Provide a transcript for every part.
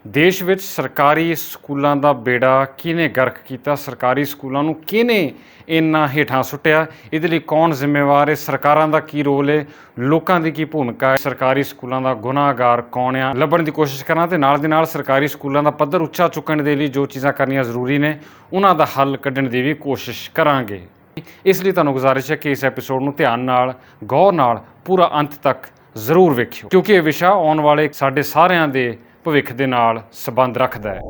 देश ਵਿੱਚ ਸਰਕਾਰੀ ਸਕੂਲਾਂ ਦਾ ਬੇੜਾ ਕਿਹਨੇ ਗਰਕ ਕੀਤਾ, ਸਰਕਾਰੀ ਸਕੂਲਾਂ ਨੂੰ ਕਿਹਨੇ ਇੰਨਾ ਹੇਠਾਂ ਸੁੱਟਿਆ, ਇਹਦੇ ਲਈ ਕੌਣ ਜ਼ਿੰਮੇਵਾਰ ਹੈ, ਸਰਕਾਰਾਂ ਦਾ ਕੀ ਰੋਲ ਹੈ, ਲੋਕਾਂ ਦੀ ਕੀ ਭੂਮਿਕਾ ਹੈ, ਸਰਕਾਰੀ ਸਕੂਲਾਂ ਦਾ ਗੁਨਾਹਗਾਰ ਕੌਣ ਆ, ਲੱਭਣ ਦੀ ਕੋਸ਼ਿਸ਼ ਕਰਾਂ ਤੇ ਨਾਲ ਦੇ ਨਾਲ ਸਰਕਾਰੀ ਸਕੂਲਾਂ ਦਾ ਪੱਧਰ ਉੱਚਾ ਚੁੱਕਣ ਦੇ ਲਈ ਜੋ ਚੀਜ਼ਾਂ ਕਰਨੀਆਂ ਜ਼ਰੂਰੀ ਨੇ ਉਹਨਾਂ ਦਾ ਹੱਲ ਕੱਢਣ ਦੀ ਵੀ ਕੋਸ਼ਿਸ਼ ਕਰਾਂਗੇ। ਇਸ ਲਈ ਤੁਹਾਨੂੰ ਗੁਜ਼ਾਰਿਸ਼ ਹੈ ਕਿ ਇਸ ਐਪੀਸੋਡ ਨੂੰ ਧਿਆਨ ਨਾਲ, ਗੌਰ ਨਾਲ ਪੂਰਾ ਅੰਤ ਤੱਕ ਜ਼ਰੂਰ ਵੇਖਿਓ, ਕਿਉਂਕਿ ਇਹ ਵਿਸ਼ਾ ਆਉਣ ਵਾਲੇ ਸਾਡੇ ਸਾਰਿਆਂ ਦੇ ਭਵਿੱਖ ਦੇ ਨਾਲ ਸੰਬੰਧ ਰੱਖਦਾ ਹੈ।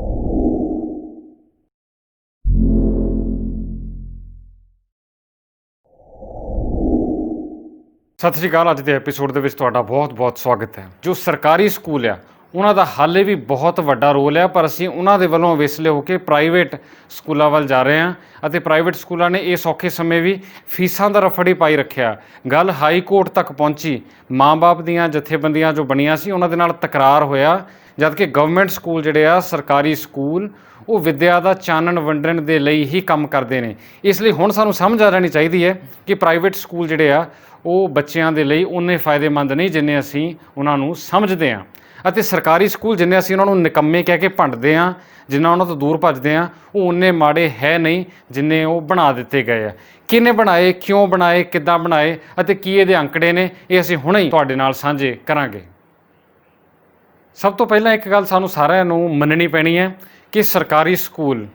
ਸਤਿ ਸ਼੍ਰੀ ਅਕਾਲ। ਅੱਜ ਦੇ ਐਪੀਸੋਡ ਦੇ ਵਿੱਚ ਤੁਹਾਡਾ ਬਹੁਤ-ਬਹੁਤ ਸਵਾਗਤ ਹੈ। ਜੋ ਸਰਕਾਰੀ ਸਕੂਲ ਆ ਉਹਨਾਂ ਦਾ ਹਾਲੇ ਵੀ ਬਹੁਤ ਵੱਡਾ ਰੋਲ ਹੈ, ਪਰ ਅਸੀਂ ਉਹਨਾਂ ਦੇ ਵੱਲੋਂ ਵਿਸਲੇ ਹੋ ਕੇ ਪ੍ਰਾਈਵੇਟ ਸਕੂਲਾਂ ਵੱਲ ਜਾ ਰਹੇ ਹਾਂ ਅਤੇ ਪ੍ਰਾਈਵੇਟ ਸਕੂਲਾਂ ਨੇ ਇਸ ਔਖੇ ਸਮੇਂ ਵੀ ਫੀਸਾਂ ਦਾ ਰਫੜੀ ਪਾਈ ਰੱਖਿਆ। ਗੱਲ ਹਾਈ ਕੋਰਟ ਤੱਕ ਪਹੁੰਚੀ, ਮਾਂ-ਬਾਪ ਦੀਆਂ ਜਥੇਬੰਦੀਆਂ ਜੋ ਬਣੀਆਂ ਸੀ ਉਹਨਾਂ ਦੇ ਨਾਲ ਤਕਰਾਰ ਹੋਇਆ, ਜਦਕਿ ਗਵਰਨਮੈਂਟ ਸਕੂਲ ਜਿਹੜੇ ਆ, ਸਰਕਾਰੀ ਸਕੂਲ, ਉਹ ਵਿੱਦਿਆ ਦਾ ਚਾਨਣ ਵੰਡਣ ਦੇ ਲਈ ਹੀ ਕੰਮ ਕਰਦੇ ਨੇ। ਇਸ ਲਈ ਹੁਣ ਸਾਨੂੰ ਸਮਝ ਆ ਜਾਣੀ ਚਾਹੀਦੀ ਹੈ ਕਿ ਪ੍ਰਾਈਵੇਟ ਸਕੂਲ ਜਿਹੜੇ ਆ ਉਹ ਬੱਚਿਆਂ ਦੇ ਲਈ ਉਨੇ ਫਾਇਦੇਮੰਦ ਨਹੀਂ ਜਿੰਨੇ ਅਸੀਂ ਉਹਨਾਂ ਨੂੰ ਸਮਝਦੇ ਹਾਂ, ਅਤੇ ਸਰਕਾਰੀ ਸਕੂਲ ਜਿੰਨੇ ਅਸੀਂ ਉਹਨਾਂ ਨੂੰ ਨਿਕੰਮੇ ਕਹਿ ਕੇ ਭੰਡਦੇ ਹਾਂ, ਜਿੰਨਾ ਉਹਨਾਂ ਤੋਂ ਦੂਰ ਭੱਜਦੇ ਹਾਂ, ਉਹ ਉਨੇ ਮਾੜੇ ਹੈ ਨਹੀਂ ਜਿੰਨੇ ਉਹ ਬਣਾ ਦਿੱਤੇ ਗਏ ਆ। ਕਿਹਨੇ ਬਣਾਏ, ਕਿਉਂ ਬਣਾਏ, ਕਿੱਦਾਂ ਬਣਾਏ ਅਤੇ ਕੀ ਇਹਦੇ ਅੰਕੜੇ ਨੇ, ਇਹ ਅਸੀਂ ਹੁਣੇ ਹੀ ਤੁਹਾਡੇ ਨਾਲ ਸਾਂਝੇ ਕਰਾਂਗੇ। ਸਭ ਤੋਂ ਪਹਿਲਾਂ ਇੱਕ ਗੱਲ ਸਾਨੂੰ ਸਾਰਿਆਂ ਨੂੰ ਮੰਨਣੀ ਪੈਣੀ ਹੈ ਕਿ ਸਰਕਾਰੀ ਸਕੂਲ,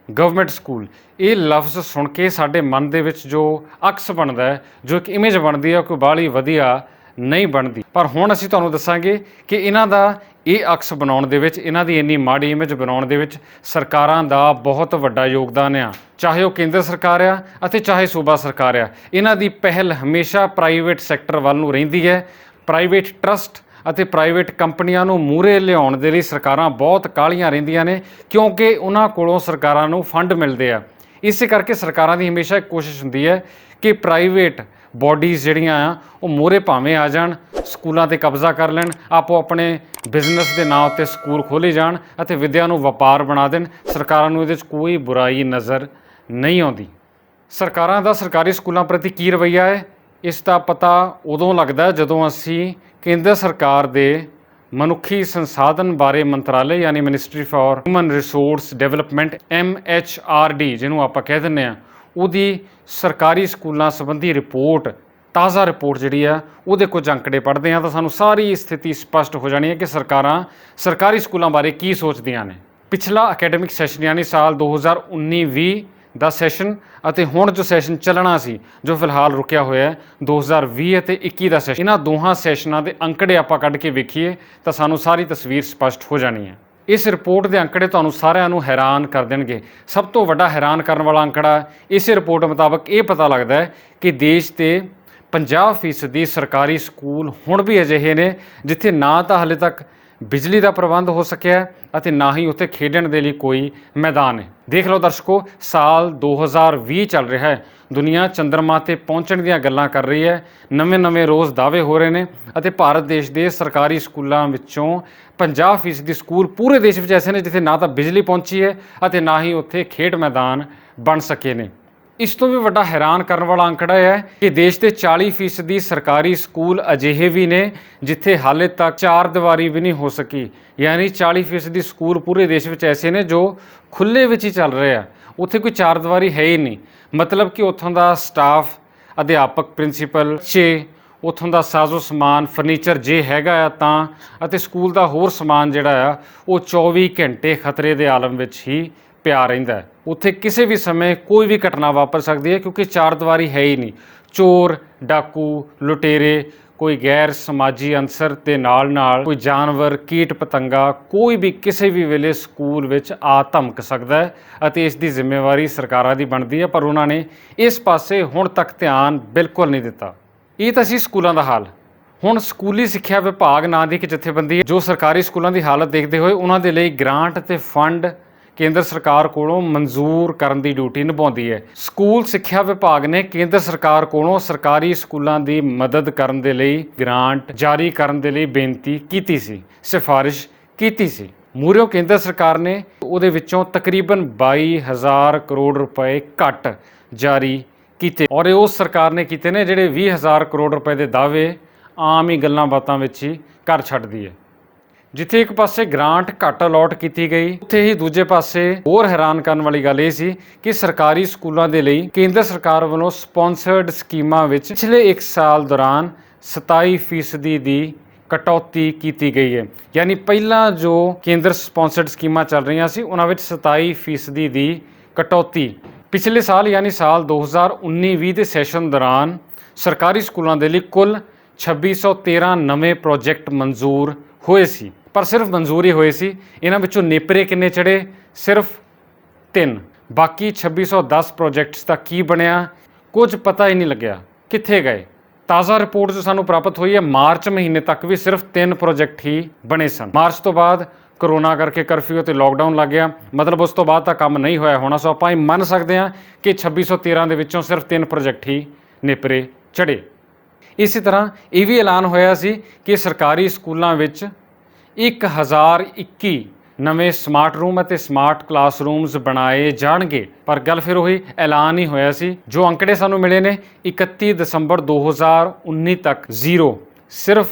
ਗਵਰਨਮੈਂਟ ਸਕੂਲ, ਇਹ ਲਫ਼ਜ਼ ਸੁਣ ਕੇ ਸਾਡੇ ਮਨ ਦੇ ਵਿੱਚ ਜੋ ਅਕਸ ਬਣਦਾ ਹੈ, ਜੋ ਇੱਕ ਇਮੇਜ ਬਣਦੀ ਹੈ, ਕੋਈ ਬਾਹਲੀ ਵਧੀਆ ਨਹੀਂ ਬਣਦੀ। ਪਰ ਹੁਣ ਅਸੀਂ ਤੁਹਾਨੂੰ ਦੱਸਾਂਗੇ ਕਿ ਇਹਨਾਂ ਦਾ ਇਹ ਅਕਸ ਬਣਾਉਣ ਦੇ ਵਿੱਚ, ਇਹਨਾਂ ਦੀ ਇੰਨੀ ਮਾੜੀ ਇਮੇਜ ਬਣਾਉਣ ਦੇ ਵਿੱਚ ਸਰਕਾਰਾਂ ਦਾ ਬਹੁਤ ਵੱਡਾ ਯੋਗਦਾਨ ਆ। ਚਾਹੇ ਉਹ ਕੇਂਦਰ ਸਰਕਾਰ ਆ ਅਤੇ ਚਾਹੇ ਸੂਬਾ ਸਰਕਾਰ ਆ, ਇਹਨਾਂ ਦੀ ਪਹਿਲ ਹਮੇਸ਼ਾ ਪ੍ਰਾਈਵੇਟ ਸੈਕਟਰ ਵੱਲ ਨੂੰ ਰਹਿੰਦੀ ਹੈ। ਪ੍ਰਾਈਵੇਟ ਟਰਸਟ ਅਤੇ ਪ੍ਰਾਈਵੇਟ ਕੰਪਨੀਆਂ ਨੂੰ ਮੂਹਰੇ ਲਿਆਉਣ ਦੇ ਲਈ ਸਰਕਾਰਾਂ ਬਹੁਤ ਕਾਹਲੀਆਂ ਰਹਿੰਦੀਆਂ ਨੇ, ਕਿਉਂਕਿ ਉਹਨਾਂ ਕੋਲੋਂ ਸਰਕਾਰਾਂ ਨੂੰ ਫੰਡ ਮਿਲਦੇ ਆ। ਇਸੇ ਕਰਕੇ ਸਰਕਾਰਾਂ ਦੀ ਹਮੇਸ਼ਾ ਇੱਕ ਕੋਸ਼ਿਸ਼ ਹੁੰਦੀ ਹੈ ਕਿ ਪ੍ਰਾਈਵੇਟ ਬੋਡੀਜ਼ ਜਿਹੜੀਆਂ ਆ ਉਹ ਮੂਹਰੇ ਭਾਵੇਂ ਆ ਜਾਣ, ਸਕੂਲਾਂ 'ਤੇ ਕਬਜ਼ਾ ਕਰ ਲੈਣ, ਆਪੋ ਆਪਣੇ ਬਿਜ਼ਨਸ ਦੇ ਨਾਂ ਉੱਤੇ ਸਕੂਲ ਖੋਲ੍ਹੇ ਜਾਣ ਅਤੇ ਵਿੱਦਿਆ ਨੂੰ ਵਪਾਰ ਬਣਾ ਦੇਣ। ਸਰਕਾਰਾਂ ਨੂੰ ਇਹਦੇ 'ਚ ਕੋਈ ਬੁਰਾਈ ਨਜ਼ਰ ਨਹੀਂ ਆਉਂਦੀ। ਸਰਕਾਰਾਂ ਦਾ ਸਰਕਾਰੀ ਸਕੂਲਾਂ ਪ੍ਰਤੀ ਕੀ ਰਵੱਈਆ ਹੈ, ਇਸ ਦਾ ਪਤਾ ਉਦੋਂ ਲੱਗਦਾ ਜਦੋਂ ਅਸੀਂ ਕੇਂਦਰ ਸਰਕਾਰ ਦੇ ਮਨੁੱਖੀ ਸੰਸਾਧਨ ਬਾਰੇ ਮੰਤਰਾਲੇ ਯਾਨੀ ministry for human resource development MHRD ਜਿਹਨੂੰ ਆਪਾਂ ਕਹਿ ਦਿੰਦੇ ਹਾਂ, ਉਹਦੀ ਸਰਕਾਰੀ ਸਕੂਲਾਂ ਸੰਬੰਧੀ ਰਿਪੋਰਟ, ਤਾਜ਼ਾ ਰਿਪੋਰਟ ਜਿਹੜੀ ਆ ਉਹਦੇ ਕੁਝ ਅੰਕੜੇ ਪੜ੍ਹਦੇ ਹਾਂ ਤਾਂ ਸਾਨੂੰ ਸਾਰੀ ਸਥਿਤੀ ਸਪਸ਼ਟ ਹੋ ਜਾਣੀ ਹੈ ਕਿ ਸਰਕਾਰਾਂ ਸਰਕਾਰੀ ਸਕੂਲਾਂ ਬਾਰੇ ਕੀ ਸੋਚਦੀਆਂ ਨੇ। ਪਿਛਲਾ ਅਕੈਡਮਿਕ ਸੈਸ਼ਨ ਯਾਨੀ ਸਾਲ 2019-20 ਦਾ ਸੈਸ਼ਨ ਅਤੇ ਹੁਣ ਜੋ ਸੈਸ਼ਨ ਚੱਲਣਾ ਸੀ, ਜੋ ਫਿਲਹਾਲ ਰੁਕਿਆ ਹੋਇਆ ਹੈ, 2020 ਅਤੇ 21 ਦਾ ਸੈਸ਼ਨ, ਇਹਨਾਂ ਦੋਹਾਂ ਸੈਸ਼ਨਾਂ ਦੇ ਅੰਕੜੇ ਆਪਾਂ ਕੱਢ ਕੇ ਵੇਖੀਏ ਤਾਂ ਸਾਨੂੰ ਸਾਰੀ ਤਸਵੀਰ ਸਪਸ਼ਟ ਹੋ ਜਾਣੀ ਹੈ। ਇਸ ਰਿਪੋਰਟ ਦੇ ਅੰਕੜੇ ਤੁਹਾਨੂੰ ਸਾਰਿਆਂ ਨੂੰ ਹੈਰਾਨ ਕਰ ਦੇਣਗੇ। ਸਭ ਤੋਂ ਵੱਡਾ ਹੈਰਾਨ ਕਰਨ ਵਾਲਾ ਅੰਕੜਾ ਇਸੇ ਰਿਪੋਰਟ ਮੁਤਾਬਕ ਇਹ ਪਤਾ ਲੱਗਦਾ ਹੈ ਕਿ ਦੇਸ਼ ਦੇ 50% ਸਰਕਾਰੀ ਸਕੂਲ ਹੁਣ ਵੀ ਅਜਿਹੇ ਨੇ ਜਿੱਥੇ ਨਾ ਤਾਂ ਹਾਲੇ ਤੱਕ ਬਿਜਲੀ ਦਾ ਪ੍ਰਬੰਧ ਹੋ ਸਕਿਆ ਅਤੇ ਨਾ ਹੀ ਉੱਥੇ ਖੇਡਣ ਦੇ ਲਈ ਕੋਈ ਮੈਦਾਨ ਹੈ। ਦੇਖ ਲਓ ਦਰਸ਼ਕੋ, ਸਾਲ 2020 ਚੱਲ ਰਿਹਾ ਹੈ, ਦੁਨੀਆ ਚੰਦਰਮਾ 'ਤੇ ਪਹੁੰਚਣ ਦੀਆਂ ਗੱਲਾਂ ਕਰ ਰਹੀ ਹੈ, ਨਵੇਂ ਰੋਜ਼ ਦਾਅਵੇ ਹੋ ਰਹੇ ਨੇ ਅਤੇ ਭਾਰਤ ਦੇਸ਼ ਦੇ ਸਰਕਾਰੀ ਸਕੂਲਾਂ ਵਿੱਚੋਂ 50% ਸਕੂਲ ਪੂਰੇ ਦੇਸ਼ ਵਿੱਚ ਐਸੇ ਨੇ ਜਿੱਥੇ ਨਾ ਤਾਂ ਬਿਜਲੀ ਪਹੁੰਚੀ ਹੈ ਅਤੇ ਨਾ ਹੀ ਉੱਥੇ ਖੇਡ ਮੈਦਾਨ ਬਣ ਸਕੇ ਨੇ। ਇਸ ਤੋਂ ਵੀ ਵੱਡਾ ਹੈਰਾਨ ਕਰਨ ਵਾਲਾ ਅੰਕੜਾ ਇਹ ਹੈ ਕਿ ਦੇਸ਼ ਦੇ 40% ਸਰਕਾਰੀ ਸਕੂਲ ਅਜਿਹੇ ਵੀ ਨੇ ਜਿੱਥੇ ਹਾਲੇ ਤੱਕ ਚਾਰ ਦੀਵਾਰੀ ਵੀ ਨਹੀਂ ਹੋ ਸਕੀ, ਯਾਨੀ 40% ਸਕੂਲ ਪੂਰੇ ਦੇਸ਼ ਵਿੱਚ ਐਸੇ ਨੇ ਜੋ ਖੁੱਲ੍ਹੇ ਵਿੱਚ ਹੀ ਚੱਲ ਰਹੇ ਆ, ਉੱਥੇ ਕੋਈ ਚਾਰ ਦੀਵਾਰੀ ਹੈ ਹੀ ਨਹੀਂ। ਮਤਲਬ ਕਿ ਉੱਥੋਂ ਦਾ ਸਟਾਫ, ਅਧਿਆਪਕ, ਪ੍ਰਿੰਸੀਪਲ, ਬੱਚੇ, ਉੱਥੋਂ ਦਾ ਸਾਜ਼ੋ ਸਮਾਨ, ਫਰਨੀਚਰ ਜੇ ਹੈਗਾ ਆ ਤਾਂ, ਅਤੇ ਸਕੂਲ ਦਾ ਹੋਰ ਸਮਾਨ ਜਿਹੜਾ ਆ ਉਹ 24 ਘੰਟੇ ਖਤਰੇ ਦੇ ਆਲਮ ਵਿੱਚ ਹੀ ਪਿਆ ਰਹਿੰਦਾ ਹੈ। ਉੱਥੇ ਕਿਸੇ ਵੀ ਸਮੇਂ ਕੋਈ ਵੀ ਘਟਨਾ ਵਾਪਰ ਸਕਦੀ ਹੈ ਕਿਉਂਕਿ ਚਾਰ ਦੀਵਾਰੀ ਹੈ ਹੀ ਨਹੀਂ। ਚੋਰ, ਡਾਕੂ, ਲੁਟੇਰੇ, ਕੋਈ ਗੈਰ ਸਮਾਜੀ ਅਨਸਰ ਦੇ ਨਾਲ ਕੋਈ ਜਾਨਵਰ, ਕੀਟ ਪਤੰਗਾ, ਕੋਈ ਵੀ ਕਿਸੇ ਵੀ ਵੇਲੇ ਸਕੂਲ ਵਿੱਚ ਆ ਧਮਕ ਸਕਦਾ ਹੈ ਅਤੇ ਇਸ ਦੀ ਜ਼ਿੰਮੇਵਾਰੀ ਸਰਕਾਰਾਂ ਦੀ ਬਣਦੀ ਹੈ, ਪਰ ਉਹਨਾਂ ਨੇ ਇਸ ਪਾਸੇ ਹੁਣ ਤੱਕ ਧਿਆਨ ਬਿਲਕੁਲ ਨਹੀਂ ਦਿੱਤਾ। ਇਹ ਤਾਂ ਸੀ ਸਕੂਲਾਂ ਦਾ ਹਾਲ। ਹੁਣ ਸਕੂਲੀ ਸਿੱਖਿਆ ਵਿਭਾਗ ਨਾਂ ਦੀ ਇੱਕ ਜਥੇਬੰਦੀ ਹੈ ਜੋ ਸਰਕਾਰੀ ਸਕੂਲਾਂ ਦੀ ਹਾਲਤ ਦੇਖਦੇ ਹੋਏ ਉਹਨਾਂ ਦੇ ਲਈ ਗ੍ਰਾਂਟ ਅਤੇ ਫੰਡ ਕੇਂਦਰ ਸਰਕਾਰ ਕੋਲੋਂ ਮਨਜ਼ੂਰ ਕਰਨ ਦੀ ਡਿਊਟੀ ਨਿਭਾਉਂਦੀ ਹੈ। ਸਕੂਲ ਸਿੱਖਿਆ ਵਿਭਾਗ ਨੇ ਕੇਂਦਰ ਸਰਕਾਰ ਕੋਲੋਂ ਸਰਕਾਰੀ ਸਕੂਲਾਂ ਦੀ ਮਦਦ ਕਰਨ ਦੇ ਲਈ ਗ੍ਰਾਂਟ ਜਾਰੀ ਕਰਨ ਦੇ ਲਈ ਬੇਨਤੀ ਕੀਤੀ ਸੀ, ਸਿਫਾਰਿਸ਼ ਕੀਤੀ ਸੀ। ਮੂਹਰਿਓਂ ਕੇਂਦਰ ਸਰਕਾਰ ਨੇ ਉਹਦੇ ਵਿੱਚੋਂ ਤਕਰੀਬਨ 22,000 ਕਰੋੜ ਰੁਪਏ ਘੱਟ ਜਾਰੀ ਕੀਤੇ, ਔਰ ਇਹ ਉਸ ਸਰਕਾਰ ਨੇ ਕੀਤੇ ਨੇ ਜਿਹੜੇ 20,000 ਕਰੋੜ ਰੁਪਏ ਦੇ ਦਾਅਵੇ ਆਮ ਹੀ ਗੱਲਾਂ ਬਾਤਾਂ ਵਿੱਚ ਹੀ ਕਰ ਛੱਡਦੀ ਹੈ। ਜਿੱਥੇ ਇੱਕ ਪਾਸੇ ਗ੍ਰਾਂਟ ਘੱਟ ਅਲਾਟ ਕੀਤੀ ਗਈ, ਉੱਥੇ ਹੀ ਦੂਜੇ ਪਾਸੇ ਹੋਰ ਹੈਰਾਨ ਕਰਨ ਵਾਲੀ ਗੱਲ ਇਹ ਸੀ ਕਿ ਸਰਕਾਰੀ ਸਕੂਲਾਂ ਦੇ ਲਈ ਕੇਂਦਰ ਸਰਕਾਰ ਵੱਲੋਂ ਸਪਾਂਸਰਡ ਸਕੀਮਾਂ ਵਿੱਚ ਪਿਛਲੇ 1 ਸਾਲ ਦੌਰਾਨ 27% ਦੀ ਕਟੌਤੀ ਕੀਤੀ ਗਈ ਹੈ। ਯਾਨੀ ਪਹਿਲਾਂ ਜੋ ਕੇਂਦਰ ਸਪਾਂਸਰਡ ਸਕੀਮਾਂ ਚੱਲ ਰਹੀਆਂ ਸੀ ਉਹਨਾਂ ਵਿੱਚ 27% ਦੀ ਕਟੌਤੀ ਪਿਛਲੇ ਸਾਲ ਯਾਨੀ ਸਾਲ 2019-20 ਦੇ ਸੈਸ਼ਨ ਦੌਰਾਨ ਸਰਕਾਰੀ ਸਕੂਲਾਂ ਦੇ ਲਈ ਕੁੱਲ 2613 ਨਵੇਂ ਪ੍ਰੋਜੈਕਟ ਮਨਜ਼ੂਰ ਹੋਏ ਸੀ। ਪਰ ਸਿਰਫ ਮਨਜ਼ੂਰ ਹੀ ਹੋਏ ਸੀ। ਇਹਨਾਂ ਵਿੱਚੋਂ ਨੇਪਰੇ ਕਿੰਨੇ ਚੜੇ? ਸਿਰਫ 3। ਬਾਕੀ 2610 ਪ੍ਰੋਜੈਕਟਸ ਦਾ ਕੀ ਬਣਿਆ? ਕੁਝ ਪਤਾ ਹੀ ਨਹੀਂ ਲੱਗਿਆ, ਕਿੱਥੇ ਗਏ। ਤਾਜ਼ਾ ਰਿਪੋਰਟ ਜੋ ਸਾਨੂੰ ਪ੍ਰਾਪਤ ਹੋਈ ਹੈ, ਮਾਰਚ ਮਹੀਨੇ ਤੱਕ ਵੀ ਸਿਰਫ 3 ਪ੍ਰੋਜੈਕਟ ਹੀ ਬਣੇ ਸਨ। ਮਾਰਚ ਤੋਂ ਬਾਅਦ ਕਰੋਨਾ ਕਰਕੇ ਕਰਫਿਊ ਅਤੇ ਲੋਕਡਾਊਨ ਲੱਗ ਗਿਆ, ਮਤਲਬ ਉਸ ਤੋਂ ਬਾਅਦ ਤਾਂ ਕੰਮ ਨਹੀਂ ਹੋਇਆ ਹੋਣਾ। ਸੋ ਆਪਾਂ ਇਹ ਮੰਨ ਸਕਦੇ ਹਾਂ ਕਿ 2613 ਦੇ ਵਿੱਚੋਂ ਸਿਰਫ 3 ਪ੍ਰੋਜੈਕਟ ਹੀ ਨੇਪਰੇ ਚੜੇ। ਇਸੇ ਤਰ੍ਹਾਂ ਇਹ ਵੀ ਐਲਾਨ ਹੋਇਆ ਸੀ ਕਿ ਸਰਕਾਰੀ ਸਕੂਲਾਂ ਵਿੱਚ 1021 ਨਵੇਂ ਸਮਾਰਟ ਰੂਮ ਅਤੇ ਸਮਾਰਟ ਕਲਾਸਰੂਮਸ ਬਣਾਏ ਜਾਣਗੇ। ਪਰ ਗੱਲ ਫਿਰ ਉਹੀ ਐਲਾਨ ਹੀ ਹੋਇਆ ਸੀ। ਜੋ ਅੰਕੜੇ ਸਾਨੂੰ ਮਿਲੇ ਨੇ 31 ਦਸੰਬਰ 2019 ਤੱਕ ਸਿਰਫ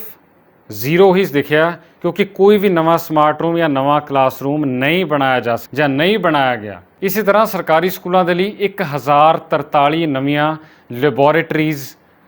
ਜ਼ੀਰੋ ਹੀ ਦਿਖਿਆ, ਕਿਉਂਕਿ ਕੋਈ ਵੀ ਨਵਾਂ ਸਮਾਰਟ ਰੂਮ ਜਾਂ ਨਵਾਂ ਕਲਾਸਰੂਮ ਨਹੀਂ ਬਣਾਇਆ ਜਾ ਸਕਿਆ ਜਾਂ ਨਹੀਂ ਬਣਾਇਆ ਗਿਆ। ਇਸੇ ਤਰ੍ਹਾਂ ਸਰਕਾਰੀ ਸਕੂਲਾਂ ਦੇ ਲਈ 1043 ਨਵੀਆਂ ਲੈਬੋਰੇਟਰੀਜ਼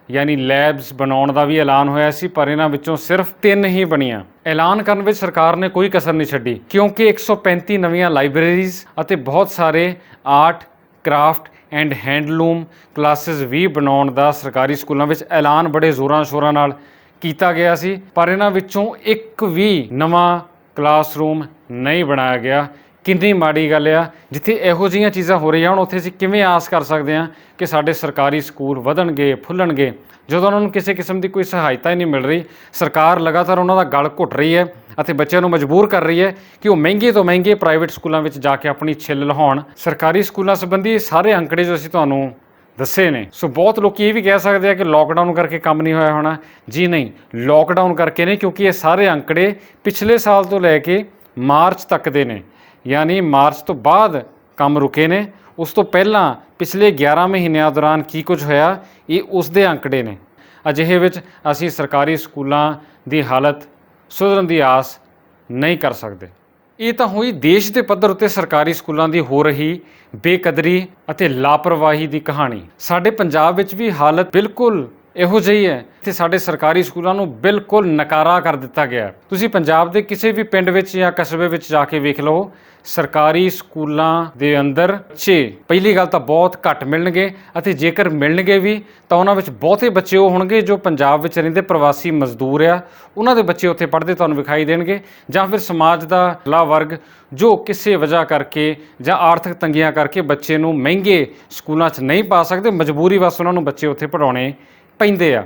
ਯਾਨੀ ਲੈਬਸ ਬਣਾਉਣ ਦਾ ਵੀ ਐਲਾਨ ਹੋਇਆ ਸੀ, ਪਰ ਇਹਨਾਂ ਵਿੱਚੋਂ ਸਿਰਫ 3 ਹੀ ਬਣੀਆਂ। ਐਲਾਨ ਕਰਨ ਵਿੱਚ ਸਰਕਾਰ ਨੇ ਕੋਈ ਕਸਰ ਨਹੀਂ ਛੱਡੀ, ਕਿਉਂਕਿ 135 ਨਵੀਆਂ ਲਾਇਬ੍ਰੇਰੀਜ਼ ਅਤੇ ਬਹੁਤ ਸਾਰੇ art, craft and handloom classes ਵੀ ਬਣਾਉਣ ਦਾ ਸਰਕਾਰੀ ਸਕੂਲਾਂ ਵਿੱਚ ਐਲਾਨ ਬੜੇ ਜ਼ੋਰਾਂ ਸ਼ੋਰਾਂ ਨਾਲ ਕੀਤਾ ਗਿਆ ਸੀ। ਪਰ ਇਹਨਾਂ ਵਿੱਚੋਂ ਇੱਕ ਵੀ ਨਵਾਂ ਕਲਾਸਰੂਮ ਨਹੀਂ ਬਣਾਇਆ ਗਿਆ। ਕਿੰਨੀ ਮਾੜੀ ਗੱਲ ਆ। ਜਿੱਥੇ ਇਹੋ ਜਿਹੀਆਂ ਚੀਜ਼ਾਂ ਹੋ ਰਹੀਆਂ ਹੁਣ, ਉੱਥੇ ਅਸੀਂ ਕਿਵੇਂ ਆਸ ਕਰ ਸਕਦੇ ਹਾਂ ਕਿ ਸਾਡੇ ਸਰਕਾਰੀ ਸਕੂਲ ਵਧਣਗੇ, ਫੁੱਲਣਗੇ, ਜਦੋਂ ਉਹਨਾਂ ਨੂੰ ਕਿਸੇ ਕਿਸਮ ਦੀ ਕੋਈ ਸਹਾਇਤਾ ਹੀ ਨਹੀਂ ਮਿਲ ਰਹੀ। ਸਰਕਾਰ ਲਗਾਤਾਰ ਉਹਨਾਂ ਦਾ ਗਲ ਘੁੱਟ ਰਹੀ ਹੈ ਅਤੇ ਬੱਚਿਆਂ ਨੂੰ ਮਜਬੂਰ ਕਰ ਰਹੀ ਹੈ ਕਿ ਉਹ ਮਹਿੰਗੇ ਤੋਂ ਮਹਿੰਗੇ ਪ੍ਰਾਈਵੇਟ ਸਕੂਲਾਂ ਵਿੱਚ ਜਾ ਕੇ ਆਪਣੀ ਛਿੱਲ ਲਹਾਉਣ। ਸਰਕਾਰੀ ਸਕੂਲਾਂ ਸੰਬੰਧੀ ਸਾਰੇ ਅੰਕੜੇ ਜੋ ਅਸੀਂ ਤੁਹਾਨੂੰ ਦੱਸੇ ਨੇ। ਸੋ ਬਹੁਤ ਲੋਕ ਇਹ ਵੀ ਕਹਿ ਸਕਦੇ ਆ ਕਿ ਲੋਕਡਾਊਨ ਕਰਕੇ ਕੰਮ ਨਹੀਂ ਹੋਇਆ ਹੋਣਾ। ਜੀ ਨਹੀਂ, ਲੋਕਡਾਊਨ ਕਰਕੇ ਨਹੀਂ, ਕਿਉਂਕਿ ਇਹ ਸਾਰੇ ਅੰਕੜੇ ਪਿਛਲੇ ਸਾਲ ਤੋਂ ਲੈ ਕੇ ਮਾਰਚ ਤੱਕ ਦੇ ਨੇ। ਯਾਨੀ ਮਾਰਚ ਤੋਂ ਬਾਅਦ ਕੰਮ ਰੁਕੇ ਨੇ। ਉਸ ਤੋਂ ਪਹਿਲਾਂ ਪਿਛਲੇ 11 ਮਹੀਨਿਆਂ ਦੌਰਾਨ ਕੀ ਕੁਝ ਹੋਇਆ, ਇਹ ਉਸ ਦੇ ਅੰਕੜੇ ਨੇ। ਅਜਿਹੇ ਵਿੱਚ ਅਸੀਂ ਸਰਕਾਰੀ ਸਕੂਲਾਂ ਦੀ ਹਾਲਤ ਸੁਧਰਨ ਦੀ ਆਸ ਨਹੀਂ ਕਰ ਸਕਦੇ। ਇਹ ਤਾਂ ਹੋਈ ਦੇਸ਼ ਦੇ ਪੱਧਰ ਉੱਤੇ ਸਰਕਾਰੀ ਸਕੂਲਾਂ ਦੀ ਹੋ ਰਹੀ ਬੇਕਦਰੀ ਅਤੇ ਲਾਪਰਵਾਹੀ ਦੀ ਕਹਾਣੀ। ਸਾਡੇ ਪੰਜਾਬ ਵਿੱਚ ਵੀ ਹਾਲਤ ਬਿਲਕੁਲ ਇਹੋ ਜਿਹੀ ਹੈ। ਇੱਥੇ ਸਾਡੇ ਸਰਕਾਰੀ ਸਕੂਲਾਂ ਨੂੰ ਬਿਲਕੁਲ ਨਕਾਰਾ ਕਰ ਦਿੱਤਾ ਗਿਆ। ਤੁਸੀਂ ਪੰਜਾਬ ਦੇ ਕਿਸੇ ਵੀ ਪਿੰਡ ਵਿੱਚ ਜਾਂ ਕਸਬੇ ਵਿੱਚ ਜਾ ਕੇ ਵੇਖ ਲਓ, ਸਰਕਾਰੀ ਸਕੂਲਾਂ ਦੇ ਅੰਦਰ ਬੱਚੇ ਪਹਿਲੀ ਗੱਲ ਤਾਂ ਬਹੁਤ ਘੱਟ ਮਿਲਣਗੇ, ਅਤੇ ਜੇਕਰ ਮਿਲਣਗੇ ਵੀ ਤਾਂ ਉਹਨਾਂ ਵਿੱਚ ਬਹੁਤੇ ਬੱਚੇ ਉਹ ਹੋਣਗੇ ਜੋ ਪੰਜਾਬ ਵਿੱਚ ਰਹਿੰਦੇ ਪ੍ਰਵਾਸੀ ਮਜ਼ਦੂਰ ਆ, ਉਹਨਾਂ ਦੇ ਬੱਚੇ ਉੱਥੇ ਪੜ੍ਹਦੇ ਤੁਹਾਨੂੰ ਵਿਖਾਈ ਦੇਣਗੇ, ਜਾਂ ਫਿਰ ਸਮਾਜ ਦਾ ਅਗਲਾ ਵਰਗ ਜੋ ਕਿਸੇ ਵਜ੍ਹਾ ਕਰਕੇ ਜਾਂ ਆਰਥਿਕ ਤੰਗੀਆਂ ਕਰਕੇ ਬੱਚੇ ਨੂੰ ਮਹਿੰਗੇ ਸਕੂਲਾਂ 'ਚ ਨਹੀਂ ਪਾ ਸਕਦੇ, ਮਜਬੂਰੀ ਵਸ ਉਹਨਾਂ ਨੂੰ ਬੱਚੇ ਉੱਥੇ ਪੜ੍ਹਾਉਣੇ ਪੈਂਦੇ ਆ।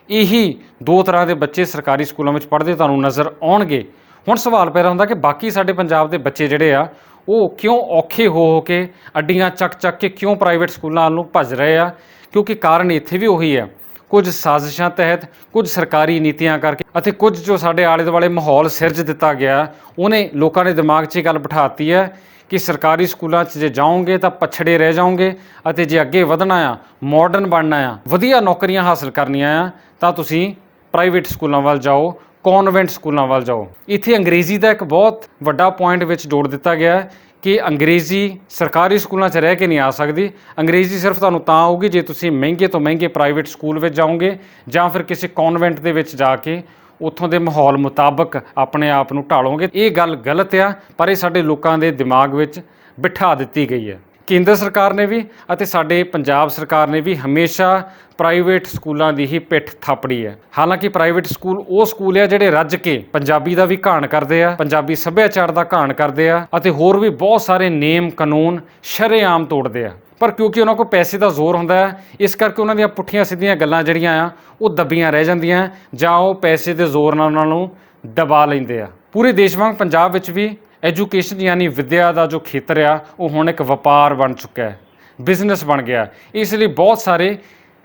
ਇਹੀ 2 ਤਰ੍ਹਾਂ ਦੇ ਬੱਚੇ ਸਰਕਾਰੀ ਸਕੂਲਾਂ ਵਿੱਚ ਪੜ੍ਹਦੇ ਤੁਹਾਨੂੰ ਨਜ਼ਰ ਆਉਣਗੇ। ਹੁਣ ਸਵਾਲ ਪੈਦਾ ਹੁੰਦਾ ਕਿ ਬਾਕੀ ਸਾਡੇ ਪੰਜਾਬ ਦੇ ਬੱਚੇ ਜਿਹੜੇ ਆ ਉਹ ਕਿਉਂ ਔਖੇ ਹੋ ਕੇ ਅੱਡੀਆਂ ਚੱਕ ਕੇ ਕਿਉਂ ਪ੍ਰਾਈਵੇਟ ਸਕੂਲਾਂ ਵੱਲ ਨੂੰ ਭੱਜ ਰਹੇ ਆ? ਕਿਉਂਕਿ ਕਾਰਨ ਇੱਥੇ ਵੀ ਉਹੀ ਹੈ, ਕੁਝ ਸਾਜ਼ਿਸ਼ਾਂ ਤਹਿਤ, ਕੁਝ ਸਰਕਾਰੀ ਨੀਤੀਆਂ ਕਰਕੇ ਅਤੇ ਕੁਝ ਜੋ ਸਾਡੇ ਆਲੇ ਦੁਆਲੇ ਮਾਹੌਲ ਸਿਰਜ ਦਿੱਤਾ ਗਿਆ, ਉਹਨੇ ਲੋਕਾਂ ਦੇ ਦਿਮਾਗ 'ਚ ਇਹ ਗੱਲ ਬਿਠਾਤੀ ਹੈ ਕਿ ਸਰਕਾਰੀ ਸਕੂਲਾਂ 'ਚ ਜੇ ਜਾਓਗੇ ਤਾਂ ਪਛੜੇ ਰਹਿ ਜਾਓਗੇ, ਅਤੇ ਜੇ ਅੱਗੇ ਵਧਣਾ ਆ, ਮਾਡਰਨ ਬਣਨਾ ਆ, ਵਧੀਆ ਨੌਕਰੀਆਂ ਹਾਸਲ ਕਰਨੀਆਂ ਆ, ਤਾਂ ਤੁਸੀਂ ਪ੍ਰਾਈਵੇਟ ਸਕੂਲਾਂ ਵੱਲ ਜਾਓ, ਕੌਨਵੈਂਟ ਸਕੂਲਾਂ ਵੱਲ ਜਾਓ। ਇੱਥੇ ਅੰਗਰੇਜ਼ੀ ਦਾ ਇੱਕ ਬਹੁਤ ਵੱਡਾ ਪੁਆਇੰਟ ਵਿੱਚ ਜੋੜ ਦਿੱਤਾ ਗਿਆ ਕਿ ਅੰਗਰੇਜ਼ੀ ਸਰਕਾਰੀ ਸਕੂਲਾਂ 'ਚ ਰਹਿ ਕੇ ਨਹੀਂ ਆ ਸਕਦੀ। ਅੰਗਰੇਜ਼ੀ ਸਿਰਫ ਤੁਹਾਨੂੰ ਤਾਂ ਆਊਗੀ ਜੇ ਤੁਸੀਂ ਮਹਿੰਗੇ ਤੋਂ ਮਹਿੰਗੇ ਪ੍ਰਾਈਵੇਟ ਸਕੂਲ ਵਿੱਚ ਜਾਓਗੇ, ਜਾਂ ਫਿਰ ਕਿਸੇ ਕੌਨਵੈਂਟ ਦੇ ਵਿੱਚ ਜਾ ਕੇ ਉੱਥੋਂ ਦੇ ਮਾਹੌਲ ਮੁਤਾਬਕ ਆਪਣੇ ਆਪ ਨੂੰ ਢਾਲੋਗੇ। ਇਹ ਗੱਲ ਗਲਤ ਆ, ਪਰ ਇਹ ਸਾਡੇ ਲੋਕਾਂ ਦੇ ਦਿਮਾਗ ਵਿੱਚ ਬਿਠਾ ਦਿੱਤੀ ਗਈ ਹੈ। ਕੇਂਦਰ ਸਰਕਾਰ ਨੇ ਵੀ ਅਤੇ ਸਾਡੇ ਪੰਜਾਬ ਸਰਕਾਰ ਨੇ ਵੀ ਹਮੇਸ਼ਾ ਪ੍ਰਾਈਵੇਟ ਸਕੂਲਾਂ ਦੀ ਹੀ ਪਿੱਠ ਥਾਪੜੀ ਹੈ। ਹਾਲਾਂਕਿ ਪ੍ਰਾਈਵੇਟ ਸਕੂਲ ਉਹ ਸਕੂਲ ਆ ਜਿਹੜੇ ਰੱਜ ਕੇ ਪੰਜਾਬੀ ਦਾ ਵੀ ਘਾਣ ਕਰਦੇ ਆ, ਪੰਜਾਬੀ ਸੱਭਿਆਚਾਰ ਦਾ ਘਾਣ ਕਰਦੇ ਆ, ਅਤੇ ਹੋਰ ਵੀ ਬਹੁਤ ਸਾਰੇ ਨੇਮ ਕਾਨੂੰਨ ਸ਼ਰੇਆਮ ਤੋੜਦੇ ਆ। ਪਰ ਕਿਉਂਕਿ ਉਹਨਾਂ ਕੋਲ ਪੈਸੇ ਦਾ ਜ਼ੋਰ ਹੁੰਦਾ ਹੈ, ਇਸ ਕਰਕੇ ਉਹਨਾਂ ਦੀਆਂ ਪੁੱਠੀਆਂ ਸਿੱਧੀਆਂ ਗੱਲਾਂ ਜਿਹੜੀਆਂ ਆ ਉਹ ਦੱਬੀਆਂ ਰਹਿ ਜਾਂਦੀਆਂ, ਜਾਂ ਉਹ ਪੈਸੇ ਦੇ ਜ਼ੋਰ ਨਾਲ ਉਹਨਾਂ ਨੂੰ ਦਬਾ ਲੈਂਦੇ ਆ। ਪੂਰੇ ਦੇਸ਼ ਵਾਂਗ ਪੰਜਾਬ ਵਿੱਚ ਵੀ ਐਜੂਕੇਸ਼ਨ ਯਾਨੀ ਵਿੱਦਿਆ ਦਾ ਜੋ ਖੇਤਰ ਆ ਉਹ ਹੁਣ ਇੱਕ ਵਪਾਰ ਬਣ ਚੁੱਕਾ ਹੈ, ਬਿਜ਼ਨਸ ਬਣ ਗਿਆ। ਇਸ ਲਈ ਬਹੁਤ ਸਾਰੇ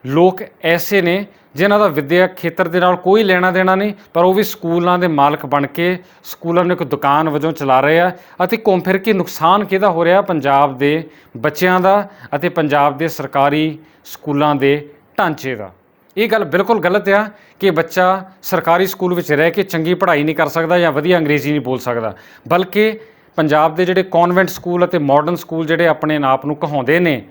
ਲੋਕ ਐਸੇ ਨੇ ਜਿਨ੍ਹਾਂ ਦਾ ਵਿੱਦਿਅਕ ਖੇਤਰ ਦੇ ਨਾਲ ਕੋਈ ਲੈਣਾ ਦੇਣਾ ਨਹੀਂ, ਪਰ ਉਹ ਵੀ ਸਕੂਲਾਂ ਦੇ ਮਾਲਕ ਬਣ ਕੇ ਸਕੂਲਾਂ ਨੂੰ ਇੱਕ ਦੁਕਾਨ ਵਜੋਂ ਚਲਾ ਰਹੇ ਆ। ਅਤੇ ਘੁੰਮ ਫਿਰ ਕੇ ਨੁਕਸਾਨ ਕਿਹਦਾ ਹੋ ਰਿਹਾ? ਪੰਜਾਬ ਦੇ ਬੱਚਿਆਂ ਦਾ ਅਤੇ ਪੰਜਾਬ ਦੇ ਸਰਕਾਰੀ ਸਕੂਲਾਂ ਦੇ ਢਾਂਚੇ ਦਾ। ਇਹ ਗੱਲ ਬਿਲਕੁਲ ਗਲਤ ਆ ਕਿ ਬੱਚਾ ਸਰਕਾਰੀ ਸਕੂਲ ਵਿੱਚ ਰਹਿ ਕੇ ਚੰਗੀ ਪੜ੍ਹਾਈ ਨਹੀਂ ਕਰ ਸਕਦਾ ਜਾਂ ਵਧੀਆ ਅੰਗਰੇਜ਼ੀ ਨਹੀਂ ਬੋਲ ਸਕਦਾ, ਬਲਕਿ ਪੰਜਾਬ ਦੇ ਜਿਹੜੇ ਕੌਨਵੈਂਟ ਸਕੂਲ ਅਤੇ ਮਾਡਰਨ ਸਕੂਲ ਜਿਹੜੇ ਆਪਣੇ ਆਪ ਨੂੰ ਕਹਾਉਂਦੇ ਨੇ,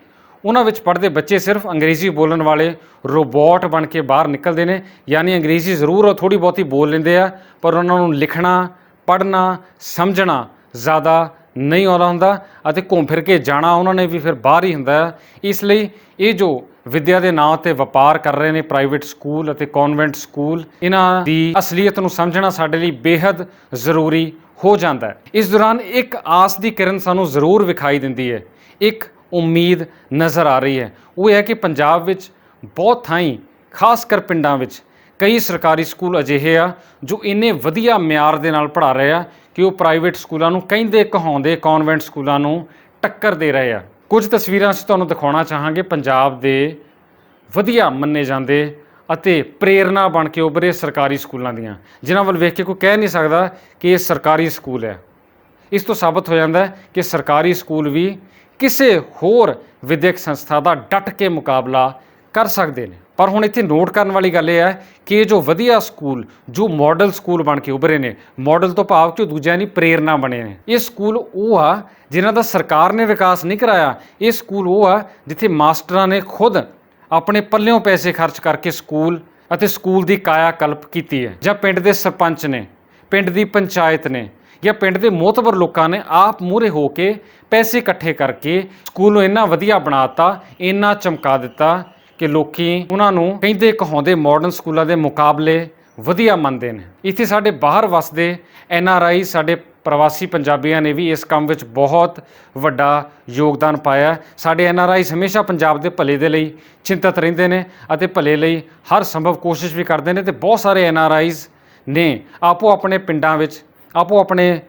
ਉਹਨਾਂ ਵਿੱਚ ਪੜ੍ਹਦੇ ਬੱਚੇ ਸਿਰਫ ਅੰਗਰੇਜ਼ੀ ਬੋਲਣ ਵਾਲੇ ਰੋਬੋਟ ਬਣ ਕੇ ਬਾਹਰ ਨਿਕਲਦੇ ਨੇ। ਯਾਨੀ ਅੰਗਰੇਜ਼ੀ ਜ਼ਰੂਰ ਥੋੜ੍ਹੀ ਬਹੁਤੀ ਬੋਲ ਲੈਂਦੇ ਆ, ਪਰ ਉਹਨਾਂ ਨੂੰ ਲਿਖਣਾ, ਪੜ੍ਹਨਾ, ਸਮਝਣਾ ਜ਼ਿਆਦਾ ਨਹੀਂ ਆਉਂਦਾ ਹੁੰਦਾ ਅਤੇ ਘੁੰਮ ਫਿਰ ਕੇ ਜਾਣਾ ਉਹਨਾਂ ਨੇ ਵੀ ਫਿਰ ਬਾਹਰ ਹੀ ਹੁੰਦਾ ਹੈ। ਇਸ ਲਈ ਇਹ ਜੋ ਵਿੱਦਿਆ ਦੇ ਨਾਂ 'ਤੇ ਵਪਾਰ ਕਰ ਰਹੇ ਨੇ ਪ੍ਰਾਈਵੇਟ ਸਕੂਲ ਅਤੇ ਕੌਨਵੈਂਟ ਸਕੂਲ, ਇਹਨਾਂ ਦੀ ਅਸਲੀਅਤ ਨੂੰ ਸਮਝਣਾ ਸਾਡੇ ਲਈ ਬੇਹੱਦ ਜ਼ਰੂਰੀ ਹੋ ਜਾਂਦਾ ਹੈ। ਇਸ ਦੌਰਾਨ ਇੱਕ ਆਸ ਦੀ ਕਿਰਨ ਸਾਨੂੰ ਜ਼ਰੂਰ ਵਿਖਾਈ ਦਿੰਦੀ ਹੈ, ਇੱਕ ਉਮੀਦ ਨਜ਼ਰ ਆ ਰਹੀ ਹੈ। ਉਹ ਹੈ ਕਿ ਪੰਜਾਬ ਵਿੱਚ ਬਹੁਤ ਥਾਈਂ, ਖਾਸ ਕਰ ਪਿੰਡਾਂ ਵਿੱਚ ਕਈ ਸਰਕਾਰੀ ਸਕੂਲ ਅਜਿਹੇ ਆ ਜੋ ਇੰਨੇ ਵਧੀਆ ਮਿਆਰ ਦੇ ਨਾਲ ਪੜ੍ਹਾ ਰਹੇ ਆ ਕਿ ਉਹ ਪ੍ਰਾਈਵੇਟ ਸਕੂਲਾਂ ਨੂੰ ਕਹਿੰਦੇ ਕਹਾਉਂਦੇ ਕੌਨਵੈਂਟ ਸਕੂਲਾਂ ਨੂੰ ਟੱਕਰ ਦੇ ਰਹੇ ਆ। ਕੁਝ ਤਸਵੀਰਾਂ ਅਸੀਂ ਤੁਹਾਨੂੰ ਦਿਖਾਉਣਾ ਚਾਹਾਂਗੇ ਪੰਜਾਬ ਦੇ ਵਧੀਆ ਮੰਨੇ ਜਾਂਦੇ ਅਤੇ ਪ੍ਰੇਰਨਾ ਬਣ ਕੇ ਉੱਭਰੇ ਸਰਕਾਰੀ ਸਕੂਲਾਂ ਦੀਆਂ, ਜਿਨ੍ਹਾਂ ਵੱਲ ਵੇਖ ਕੇ ਕੋਈ ਕਹਿ ਨਹੀਂ ਸਕਦਾ ਕਿ ਇਹ ਸਰਕਾਰੀ ਸਕੂਲ ਹੈ। ਇਸ ਤੋਂ ਸਾਬਤ ਹੋ ਜਾਂਦਾ ਹੈ ਕਿ ਸਰਕਾਰੀ ਸਕੂਲ ਵੀ ਕਿਸੇ ਹੋਰ ਵਿਦਿਅਕ ਸੰਸਥਾ ਦਾ ਡਟ ਕੇ ਮੁਕਾਬਲਾ ਕਰ ਸਕਦੇ ਨੇ। ਪਰ ਹੁਣ ਇੱਥੇ ਨੋਟ ਕਰਨ ਵਾਲੀ ਗੱਲ ਇਹ ਹੈ ਕਿ ਇਹ ਜੋ ਵਧੀਆ ਸਕੂਲ, ਜੋ ਮਾਡਲ ਸਕੂਲ ਬਣ ਕੇ ਉੱਭਰੇ ਨੇ, ਮਾਡਲ ਤੋਂ ਭਾਵ ਕਿ ਦੂਜਿਆਂ ਦੀ ਪ੍ਰੇਰਨਾ ਬਣੇ ਨੇ, ਇਹ ਸਕੂਲ ਉਹ ਆ ਜਿਨ੍ਹਾਂ ਦਾ ਸਰਕਾਰ ਨੇ ਵਿਕਾਸ ਨਹੀਂ ਕਰਾਇਆ। ਇਹ ਸਕੂਲ ਉਹ ਆ ਜਿੱਥੇ ਮਾਸਟਰਾਂ ਨੇ ਖੁਦ ਆਪਣੇ ਪੱਲਿਓਂ ਪੈਸੇ ਖਰਚ ਕਰਕੇ ਸਕੂਲ ਅਤੇ ਸਕੂਲ ਦੀ ਕਾਇਆ ਕਲਪ ਕੀਤੀ ਹੈ, ਜਾਂ ਪਿੰਡ ਦੇ ਸਰਪੰਚ ਨੇ, ਪਿੰਡ ਦੀ ਪੰਚਾਇਤ ਨੇ, ਜਾਂ ਪਿੰਡ ਦੇ ਮੋਹਤਬਰ ਲੋਕਾਂ ਨੇ ਆਪ ਮੂਹਰੇ ਹੋ ਕੇ ਪੈਸੇ ਇਕੱਠੇ ਕਰਕੇ ਸਕੂਲ ਨੂੰ ਇੰਨਾ ਵਧੀਆ ਬਣਾ ਦਿੱਤਾ, ਇੰਨਾ ਚਮਕਾ ਦਿੱਤਾ ਕਿ ਲੋਕੀ ਉਹਨਾਂ ਨੂੰ ਕਹਿੰਦੇ ਕਹਾਉਂਦੇ ਮਾਡਰਨ ਸਕੂਲਾਂ ਦੇ ਮੁਕਾਬਲੇ ਵਧੀਆ ਮੰਨਦੇ ਨੇ। ਇੱਥੇ ਸਾਡੇ ਬਾਹਰ ਵਸਦੇ NRI, ਸਾਡੇ ਪ੍ਰਵਾਸੀ ਪੰਜਾਬੀਆਂ ਨੇ ਵੀ ਇਸ ਕੰਮ ਵਿੱਚ ਬਹੁਤ ਵੱਡਾ ਯੋਗਦਾਨ ਪਾਇਆ। ਸਾਡੇ NRIs ਹਮੇਸ਼ਾ ਪੰਜਾਬ ਦੇ ਭਲੇ ਦੇ ਲਈ ਚਿੰਤਤ ਰਹਿੰਦੇ ਨੇ ਅਤੇ ਭਲੇ ਲਈ ਹਰ ਸੰਭਵ ਕੋਸ਼ਿਸ਼ ਵੀ ਕਰਦੇ ਨੇ। ਅਤੇ ਬਹੁਤ ਸਾਰੇ NRIs ਨੇ ਆਪੋ ਆਪਣੇ ਪਿੰਡਾਂ ਵਿੱਚ, ਆਪੋ ਆਪਣੇ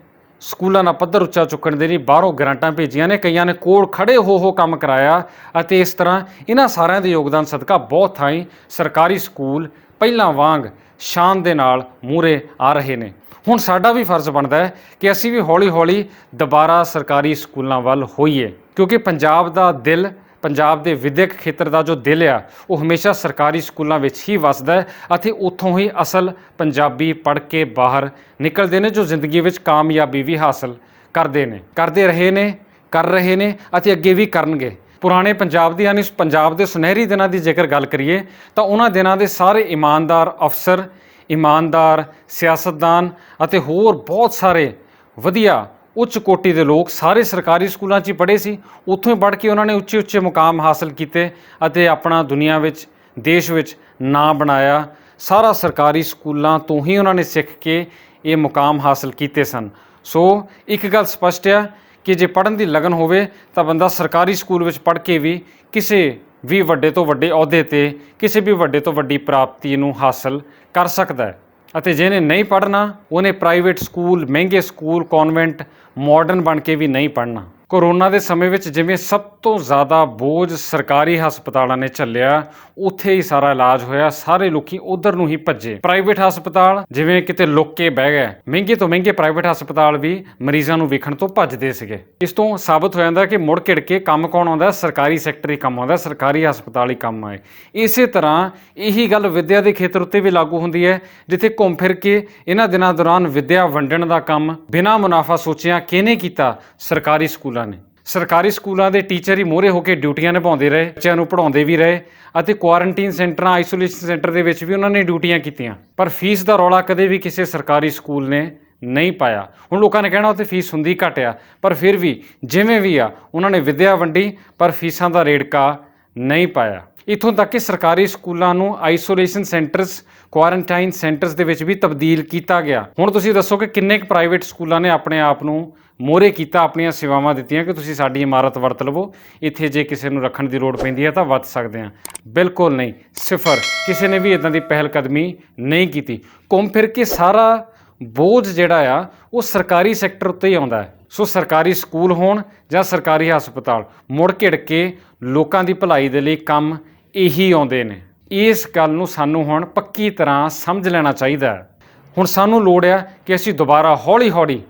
ਸਕੂਲਾਂ ਦਾ ਪੱਧਰ ਉੱਚਾ ਚੁੱਕਣ ਦੇ ਲਈ ਬਾਹਰੋਂ ਗ੍ਰਾਂਟਾਂ ਭੇਜੀਆਂ ਨੇ, ਕਈਆਂ ਨੇ ਕੋਲ ਖੜੇ ਹੋ ਕੰਮ ਕਰਾਇਆ। ਅਤੇ ਇਸ ਤਰ੍ਹਾਂ ਇਹਨਾਂ ਸਾਰਿਆਂ ਦੇ ਯੋਗਦਾਨ ਸਦਕਾ ਬਹੁਤ ਥਾਈਂ ਸਰਕਾਰੀ ਸਕੂਲ ਪਹਿਲਾਂ ਵਾਂਗ ਸ਼ਾਨ ਦੇ ਨਾਲ ਮੂਹਰੇ ਆ ਰਹੇ ਨੇ। ਹੁਣ ਸਾਡਾ ਵੀ ਫਰਜ਼ ਬਣਦਾ ਹੈ ਕਿ ਅਸੀਂ ਵੀ ਹੌਲੀ ਹੌਲੀ ਦੁਬਾਰਾ ਸਰਕਾਰੀ ਸਕੂਲਾਂ ਵੱਲ ਹੋਈਏ, ਕਿਉਂਕਿ ਪੰਜਾਬ ਦਾ ਦਿਲ, ਪੰਜਾਬ ਦੇ ਵਿਦਿਅਕ ਖੇਤਰ ਦਾ ਜੋ ਦਿਲ ਆ, ਉਹ ਹਮੇਸ਼ਾ ਸਰਕਾਰੀ ਸਕੂਲਾਂ ਵਿੱਚ ਹੀ ਵਸਦਾ ਹੈ ਅਤੇ ਉੱਥੋਂ ਹੀ ਅਸਲ ਪੰਜਾਬੀ ਪੜ੍ਹ ਕੇ ਬਾਹਰ ਨਿਕਲਦੇ ਨੇ, ਜੋ ਜ਼ਿੰਦਗੀ ਵਿੱਚ ਕਾਮਯਾਬੀ ਵੀ ਹਾਸਲ ਕਰਦੇ ਨੇ, ਕਰਦੇ ਰਹੇ ਨੇ, ਕਰ ਰਹੇ ਨੇ ਅਤੇ ਅੱਗੇ ਵੀ ਕਰਨਗੇ। ਪੁਰਾਣੇ ਪੰਜਾਬ ਦੀ, ਯਾਨੀ ਪੰਜਾਬ ਦੇ ਸੁਨਹਿਰੀ ਦਿਨਾਂ ਦੀ ਜੇਕਰ ਗੱਲ ਕਰੀਏ ਤਾਂ ਉਹਨਾਂ ਦਿਨਾਂ ਦੇ ਸਾਰੇ ਇਮਾਨਦਾਰ ਅਫਸਰ, ਇਮਾਨਦਾਰ ਸਿਆਸਤਦਾਨ ਅਤੇ ਹੋਰ ਬਹੁਤ ਸਾਰੇ ਵਧੀਆ ਉੱਚ ਕੋਟੀ ਦੇ ਲੋਕ ਸਾਰੇ ਸਰਕਾਰੀ ਸਕੂਲਾਂ 'ਚ ਹੀ ਪੜ੍ਹੇ ਸੀ। ਉੱਥੋਂ ਹੀ ਪੜ੍ਹ ਕੇ ਉਹਨਾਂ ਨੇ ਉੱਚੇ ਉੱਚੇ ਮੁਕਾਮ ਹਾਸਲ ਕੀਤੇ ਅਤੇ ਆਪਣਾ ਦੁਨੀਆ ਵਿੱਚ, ਦੇਸ਼ ਵਿੱਚ ਨਾਂ ਬਣਾਇਆ। ਸਾਰਾ ਸਰਕਾਰੀ ਸਕੂਲਾਂ ਤੋਂ ਹੀ ਉਹਨਾਂ ਨੇ ਸਿੱਖ ਕੇ ਇਹ ਮੁਕਾਮ ਹਾਸਲ ਕੀਤੇ ਸਨ। ਸੋ ਇੱਕ ਗੱਲ ਸਪਸ਼ਟ ਆ ਕਿ ਜੇ ਪੜ੍ਹਨ ਦੀ ਲਗਨ ਹੋਵੇ ਤਾਂ ਬੰਦਾ ਸਰਕਾਰੀ ਸਕੂਲ ਵਿੱਚ ਪੜ੍ਹ ਕੇ ਵੀ ਕਿਸੇ ਵੀ ਵੱਡੇ ਤੋਂ ਵੱਡੇ ਅਹੁਦੇ 'ਤੇ, ਕਿਸੇ ਵੀ ਵੱਡੇ ਤੋਂ ਵੱਡੀ ਪ੍ਰਾਪਤੀ ਨੂੰ ਹਾਸਲ ਕਰ ਸਕਦਾ ਹੈ। ਅਤੇ ਜਿਹਨੇ ਨਹੀਂ ਪੜ੍ਹਨਾ, ਉਹਨੇ ਪ੍ਰਾਈਵੇਟ ਸਕੂਲ, ਮਹਿੰਗੇ ਸਕੂਲ, ਕੌਨਵੈਂਟ, ਮਾਡਰਨ ਬਣ ਕੇ ਵੀ ਨਹੀਂ ਪੜ੍ਹਨਾ। ਕੋਰੋਨਾ ਦੇ ਸਮੇਂ ਵਿੱਚ ਜਿਵੇਂ ਸਭ ਤੋਂ ਜ਼ਿਆਦਾ ਬੋਝ ਸਰਕਾਰੀ ਹਸਪਤਾਲਾਂ ਨੇ ਝੱਲਿਆ, ਉੱਥੇ ਹੀ ਸਾਰਾ ਇਲਾਜ ਹੋਇਆ, ਸਾਰੇ ਲੋਕੀ ਉਧਰ ਨੂੰ ਹੀ ਭੱਜੇ। ਪ੍ਰਾਈਵੇਟ ਹਸਪਤਾਲ ਜਿਵੇਂ ਕਿਤੇ ਲੁੱਕ ਕੇ ਬਹਿ ਗਏ। ਮਹਿੰਗੇ ਤੋਂ ਮਹਿੰਗੇ ਪ੍ਰਾਈਵੇਟ ਹਸਪਤਾਲ ਵੀ ਮਰੀਜ਼ਾਂ ਨੂੰ ਵੇਖਣ ਤੋਂ ਭੱਜਦੇ ਸੀਗੇ। ਇਸ ਤੋਂ ਸਾਬਤ ਹੋ ਜਾਂਦਾ ਕਿ ਮੁੜ ਘਿੜ ਕੇ ਕੰਮ ਕੌਣ ਆਉਂਦਾ? ਸਰਕਾਰੀ ਸੈਕਟਰ ਹੀ ਕੰਮ ਆਉਂਦਾ, ਸਰਕਾਰੀ ਹਸਪਤਾਲ ਹੀ ਕੰਮ ਆਏ। ਇਸੇ ਤਰ੍ਹਾਂ ਇਹੀ ਗੱਲ ਵਿੱਦਿਆ ਦੇ ਖੇਤਰ ਉੱਤੇ ਵੀ ਲਾਗੂ ਹੁੰਦੀ ਹੈ, ਜਿੱਥੇ ਘੁੰਮ ਫਿਰ ਕੇ ਇਹਨਾਂ ਦਿਨਾਂ ਦੌਰਾਨ ਵਿੱਦਿਆ ਵੰਡਣ ਦਾ ਕੰਮ ਬਿਨਾਂ ਮੁਨਾਫਾ ਸੋਚਿਆ ਕਿਹਨੇ ਕੀਤਾ? ਸਰਕਾਰੀ ਸਕੂਲਾਂ ਨੇ। ਸਰਕਾਰੀ ਸਕੂਲਾਂ ਦੇ ਟੀਚਰ ਹੀ ਮੋਹਰੇ ਹੋ ਕੇ ਡਿਊਟੀਆਂ ਨਿਭਾਉਂਦੇ ਰਹੇ, ਬੱਚਿਆਂ ਨੂੰ ਪੜ੍ਹਾਉਂਦੇ ਵੀ ਰਹੇ ਅਤੇ ਕੁਆਰੰਟੀਨ ਸੈਂਟਰਾਂ, ਆਈਸੋਲੇਸ਼ਨ ਸੈਂਟਰ ਦੇ ਵਿੱਚ ਵੀ ਉਹਨਾਂ ਨੇ ਡਿਊਟੀਆਂ ਕੀਤੀਆਂ। ਪਰ ਫੀਸ ਦਾ ਰੌਲਾ ਕਦੇ ਵੀ ਕਿਸੇ ਸਰਕਾਰੀ ਸਕੂਲ ਨੇ ਨਹੀਂ ਪਾਇਆ। ਹੁਣ ਲੋਕਾਂ ਨੇ ਕਹਿਣਾ ਉੱਥੇ ਫੀਸ ਹੁੰਦੀ ਘੱਟ ਆ, ਪਰ ਫਿਰ ਵੀ ਜਿਵੇਂ ਵੀ ਆ ਉਹਨਾਂ ਨੇ ਵਿੱਦਿਆ ਵੰਡੀ, ਪਰ ਫੀਸਾਂ ਦਾ ਰੇੜਕਾ ਨਹੀਂ ਪਾਇਆ। ਇੱਥੋਂ ਤੱਕ ਕਿ ਸਰਕਾਰੀ ਸਕੂਲਾਂ ਨੂੰ ਆਈਸੋਲੇਸ਼ਨ ਸੈਂਟਰਸ, ਕੁਆਰੰਟਾਈਨ ਸੈਂਟਰਸ ਦੇ ਵਿੱਚ ਵੀ ਤਬਦੀਲ ਕੀਤਾ ਗਿਆ। ਹੁਣ ਤੁਸੀਂ ਦੱਸੋ ਕਿ ਕਿੰਨੇ ਕੁ ਪ੍ਰਾਈਵੇਟ ਸਕੂਲਾਂ ਨੇ ਆਪਣੇ ਆਪ ਨੂੰ ਮੋਹਰੇ ਕੀਤਾ, ਆਪਣੀਆਂ ਸੇਵਾਵਾਂ ਦਿੱਤੀਆਂ ਕਿ ਤੁਸੀਂ ਸਾਡੀ ਇਮਾਰਤ ਵਰਤ ਲਵੋ, ਇੱਥੇ ਜੇ ਕਿਸੇ ਨੂੰ ਰੱਖਣ ਦੀ ਲੋੜ ਪੈਂਦੀ ਹੈ ਤਾਂ ਵਰਤ ਸਕਦੇ ਹਾਂ? ਬਿਲਕੁਲ ਨਹੀਂ, ਸਿਫਰ। ਕਿਸੇ ਨੇ ਵੀ ਇੱਦਾਂ ਦੀ ਪਹਿਲ ਕਦਮੀ ਨਹੀਂ ਕੀਤੀ। ਘੁੰਮ ਫਿਰ ਕੇ ਸਾਰਾ ਬੋਝ ਜਿਹੜਾ ਆ ਉਹ ਸਰਕਾਰੀ ਸੈਕਟਰ ਉੱਤੇ ਹੀ ਆਉਂਦਾ ਹੈ। ਸੋ ਸਰਕਾਰੀ ਸਕੂਲ ਹੋਣ ਜਾਂ ਸਰਕਾਰੀ ਹਸਪਤਾਲ, ਮੁੜ ਘਿੜ ਕੇ ਲੋਕਾਂ ਦੀ ਭਲਾਈ ਦੇ ਲਈ ਕੰਮ ਇਹੀ ਆਉਂਦੇ ਨੇ। ਇਸ ਗੱਲ ਨੂੰ ਸਾਨੂੰ ਹੁਣ ਪੱਕੀ ਤਰ੍ਹਾਂ ਸਮਝ ਲੈਣਾ ਚਾਹੀਦਾ ਹੈ। ਹੁਣ ਸਾਨੂੰ ਲੋੜ ਆ ਕਿ ਅਸੀਂ ਦੁਬਾਰਾ ਹੌਲੀ ਹੌਲੀ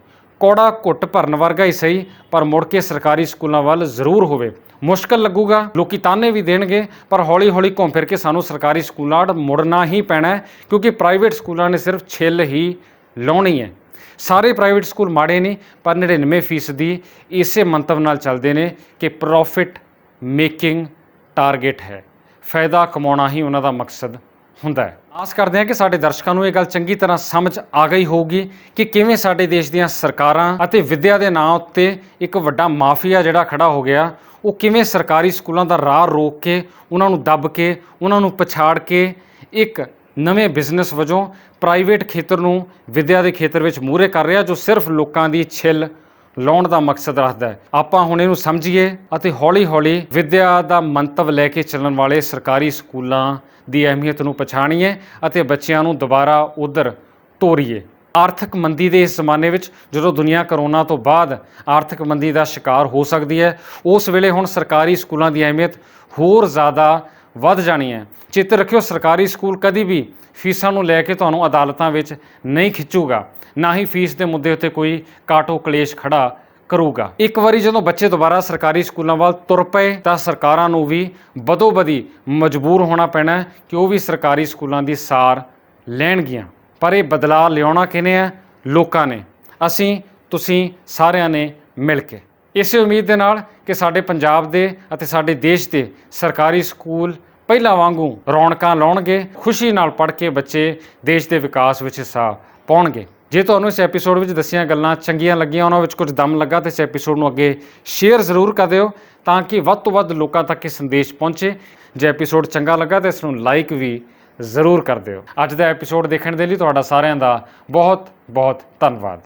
ਕੌੜਾ ਘੁੱਟ ਭਰਨ ਵਰਗਾ ਹੀ ਸਹੀ, ਪਰ ਮੁੜ ਕੇ ਸਰਕਾਰੀ ਸਕੂਲਾਂ ਵੱਲ ਜ਼ਰੂਰ ਹੋਵੇ। ਮੁਸ਼ਕਲ ਲੱਗੂਗਾ, ਲੋਕੀ ਤਾਨੇ ਵੀ ਦੇਣਗੇ, ਪਰ ਹੌਲੀ ਹੌਲੀ ਘੁੰਮ ਫਿਰ ਕੇ ਸਾਨੂੰ ਸਰਕਾਰੀ ਸਕੂਲਾਂ ਵੱਲ ਮੁੜਨਾ ਹੀ ਪੈਣਾ ਹੈ, ਕਿਉਂਕਿ ਪ੍ਰਾਈਵੇਟ ਸਕੂਲਾਂ ਨੇ ਸਿਰਫ ਛਿੱਲ ਹੀ ਲਾਉਣੀ ਹੈ। ਸਾਰੇ ਪ੍ਰਾਈਵੇਟ ਸਕੂਲ ਮਾੜੇ ਨਹੀਂ, ਪਰ 99% ਇਸੇ ਮੰਤਵ ਨਾਲ ਚੱਲਦੇ ਨੇ ਕਿ ਪ੍ਰੋਫਿਟ ਮੇਕਿੰਗ ਟਾਰਗੇਟ ਹੈ, ਫਾਇਦਾ ਕਮਾਉਣਾ ਹੀ ਉਹਨਾਂ ਦਾ ਮਕਸਦ ਹੁੰਦਾ ਹੈ। ਆਸ ਕਰਦੇ ਹਾਂ ਕਿ ਸਾਡੇ ਦਰਸ਼ਕਾਂ ਨੂੰ ਇਹ ਗੱਲ ਚੰਗੀ ਤਰ੍ਹਾਂ ਸਮਝ ਆ ਗਈ ਹੋਊਗੀ ਕਿ ਕਿਵੇਂ ਸਾਡੇ ਦੇਸ਼ ਦੀਆਂ ਸਰਕਾਰਾਂ ਅਤੇ ਵਿੱਦਿਆ ਦੇ ਨਾਂ ਉੱਤੇ ਇੱਕ ਵੱਡਾ ਮਾਫੀਆ ਜਿਹੜਾ ਖੜਾ ਹੋ ਗਿਆ, ਉਹ ਕਿਵੇਂ ਸਰਕਾਰੀ ਸਕੂਲਾਂ ਦਾ ਰਾਹ ਰੋਕ ਕੇ, ਉਹਨਾਂ ਨੂੰ ਦੱਬ ਕੇ, ਉਹਨਾਂ ਨੂੰ ਪਛਾੜ ਕੇ ਇੱਕ ਨਵੇਂ ਬਿਜ਼ਨਸ ਵਜੋਂ ਪ੍ਰਾਈਵੇਟ ਖੇਤਰ ਨੂੰ ਵਿੱਦਿਆ ਦੇ ਖੇਤਰ ਵਿੱਚ ਮੂਹਰੇ ਕਰ ਰਿਹਾ, ਜੋ ਸਿਰਫ ਲੋਕਾਂ ਦੀ ਛਿੱਲ ਲਾਉਣ ਦਾ ਮਕਸਦ ਰੱਖਦਾ ਹੈ। ਆਪਾਂ ਹੁਣ ਇਹਨੂੰ ਸਮਝੀਏ ਅਤੇ ਹੌਲੀ ਹੌਲੀ ਵਿੱਦਿਆ ਦਾ ਮੰਤਵ ਲੈ ਕੇ ਚੱਲਣ ਵਾਲੇ ਸਰਕਾਰੀ ਸਕੂਲਾਂ ਦੀ ਅਹਿਮੀਅਤ ਨੂੰ ਪਛਾਣੀਏ ਅਤੇ ਬੱਚਿਆਂ ਨੂੰ ਦੁਬਾਰਾ ਉਧਰ ਤੋਰੀਏ। ਆਰਥਿਕ ਮੰਦੀ ਦੇ ਇਸ ਜ਼ਮਾਨੇ ਵਿੱਚ, ਜਦੋਂ ਦੁਨੀਆ ਕਰੋਨਾ ਤੋਂ ਬਾਅਦ ਆਰਥਿਕ ਮੰਦੀ ਦਾ ਸ਼ਿਕਾਰ ਹੋ ਸਕਦੀ ਹੈ, ਉਸ ਵੇਲੇ ਹੁਣ ਸਰਕਾਰੀ ਸਕੂਲਾਂ ਦੀ ਅਹਿਮੀਅਤ ਹੋਰ ਜ਼ਿਆਦਾ ਵੱਧ ਜਾਣੀ ਹੈ। ਚੇਤੇ ਰੱਖਿਓ, ਸਰਕਾਰੀ ਸਕੂਲ ਕਦੀ ਵੀ ਫੀਸਾਂ ਨੂੰ ਲੈ ਕੇ ਤੁਹਾਨੂੰ ਅਦਾਲਤਾਂ ਵਿੱਚ ਨਹੀਂ ਖਿੱਚੂਗਾ, ਨਾ ਹੀ ਫੀਸ ਦੇ ਮੁੱਦੇ ਉੱਤੇ ਕੋਈ ਕਾਟੋ ਕਲੇਸ਼ ਖੜਾ ਕਰੂਗਾ। ਇੱਕ ਵਾਰੀ ਜਦੋਂ ਬੱਚੇ ਦੁਬਾਰਾ ਸਰਕਾਰੀ ਸਕੂਲਾਂ ਵੱਲ ਤੁਰ ਪਏ ਤਾਂ ਸਰਕਾਰਾਂ ਨੂੰ ਵੀ ਬਦੋ-ਬਦੀ ਮਜਬੂਰ ਹੋਣਾ ਪੈਣਾ ਹੈ ਕਿ ਉਹ ਵੀ ਸਰਕਾਰੀ ਸਕੂਲਾਂ ਦੀ ਸਾਰ ਲੈਣਗੀਆਂ। ਪਰ ਇਹ ਬਦਲਾਅ ਲਿਆਉਣਾ ਕਿਹਨੇ ਹੈ? ਲੋਕਾਂ ਨੇ, ਅਸੀਂ, ਤੁਸੀਂ ਸਾਰਿਆਂ ਨੇ ਮਿਲ ਕੇ। ਇਸੇ ਉਮੀਦ ਦੇ ਨਾਲ ਕਿ ਸਾਡੇ ਪੰਜਾਬ ਦੇ ਅਤੇ ਸਾਡੇ ਦੇਸ਼ ਦੇ ਸਰਕਾਰੀ ਸਕੂਲ ਪਹਿਲਾਂ ਵਾਂਗੂ ਰੌਣਕਾਂ ਲਾਉਣਗੇ, ਖੁਸ਼ੀ ਨਾਲ ਪੜ੍ਹ ਕੇ ਬੱਚੇ ਦੇਸ਼ ਦੇ ਵਿਕਾਸ ਵਿੱਚ ਹਿੱਸਾ ਪਾਉਣਗੇ। ਜੇ ਤੁਹਾਨੂੰ ਇਸ ਐਪੀਸੋਡ ਵਿੱਚ ਦੱਸੀਆਂ ਗੱਲਾਂ ਚੰਗੀਆਂ ਲੱਗੀਆਂ, ਉਹਨਾਂ ਵਿੱਚ ਕੁਝ ਦਮ ਲੱਗਾ, ਤਾਂ ਇਸ ਐਪੀਸੋਡ ਨੂੰ ਅੱਗੇ ਸ਼ੇਅਰ ਜ਼ਰੂਰ ਕਰ ਦਿਓ ਤਾਂ ਕਿ ਵੱਧ ਤੋਂ ਵੱਧ ਲੋਕਾਂ ਤੱਕ ਇਹ ਸੰਦੇਸ਼ ਪਹੁੰਚੇ। ਜੇ ਐਪੀਸੋਡ ਚੰਗਾ ਲੱਗਾ ਤਾਂ ਇਸ ਨੂੰ ਲਾਈਕ ਵੀ ਜ਼ਰੂਰ ਕਰ ਦਿਓ। ਅੱਜ ਦਾ ਐਪੀਸੋਡ ਦੇਖਣ ਦੇ ਲਈ ਤੁਹਾਡਾ ਸਾਰਿਆਂ ਦਾ ਬਹੁਤ ਬਹੁਤ ਧੰਨਵਾਦ।